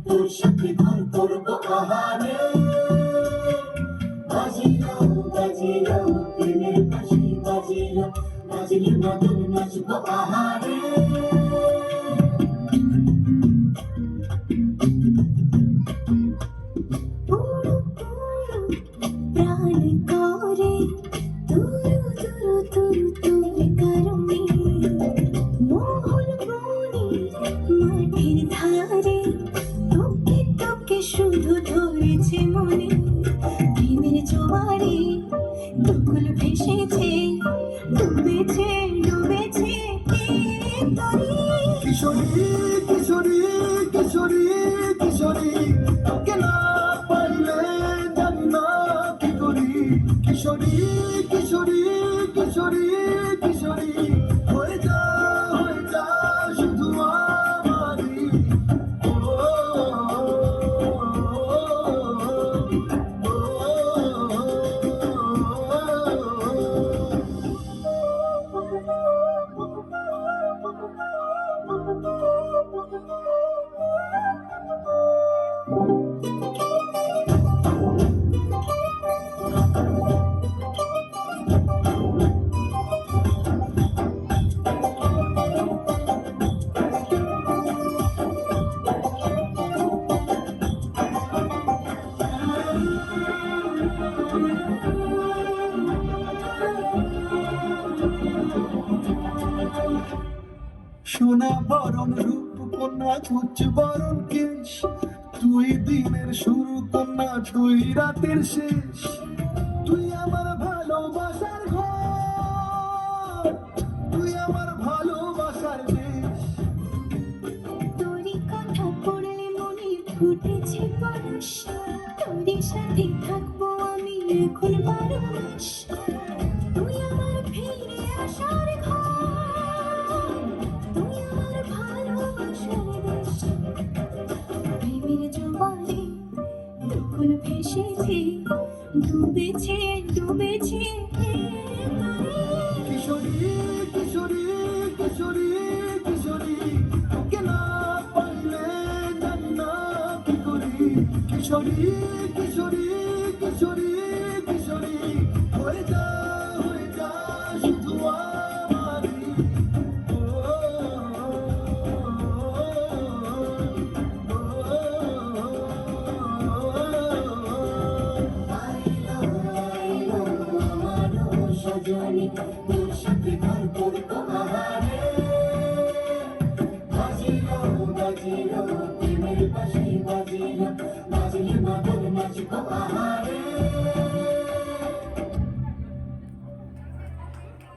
তোর সাথে ঘর করবো আহারে। বাজিলো বাজিলো প্রেমের বাঁশি বাজিলো, বাজলে মদন নাচবো আহারে। প্রাণ করে তুরু তুরু তুরু তোর কারণে, মোহন বনের মাঠের ধারে তোকে তোকে শুধু ধরেছে মনে। প্রেমের জোয়ারে দুকুল ভেসেছে, ডুবেছে ডুবেছে তরি। কিশোরী কিশোরী কিশোরী কিশোরী, তোকে না পাইলে জানি না কি করি। কিশোরী কিশোরী কিশোরী কিশোরী, হয়ে যা শুধু আমারই। ও, সোনা বরণ রূপ কন্যা কুচ বরণ কেশ, তুই দিনের শুরু কন্যা তুই রাতের শেষ। তুই আমার ভালোবাসার ঘর, তুই আমার ভালোবাসার দেশ। তোরই কথা পড়লে মনে ফুটেছে পরশ, তোরই সাথে থাকবো আমি এখন 12 মাস। তুই আমার ফিরে আসার ঘর, তুই আমার ভালোবাসার দেশ। প্রেমের জোয়ারে দুকুল ভেসেছে, ডুবেছে ডুবেছে কিশোরী কিশোরী কিশোরী কিশোরী, তোকে না পাইলে জানি না কি করি। কিশোরী কিশোরী কিশোরী কিশোরী, হয়ে যা শুধু আমারই। ও, সজনী তোর সাথে ঘর করবো আহারে। বাজিলো বাজিলো প্রেমের বাঁশি বাজিলো, বাজলে মদন নাচবো আহারে।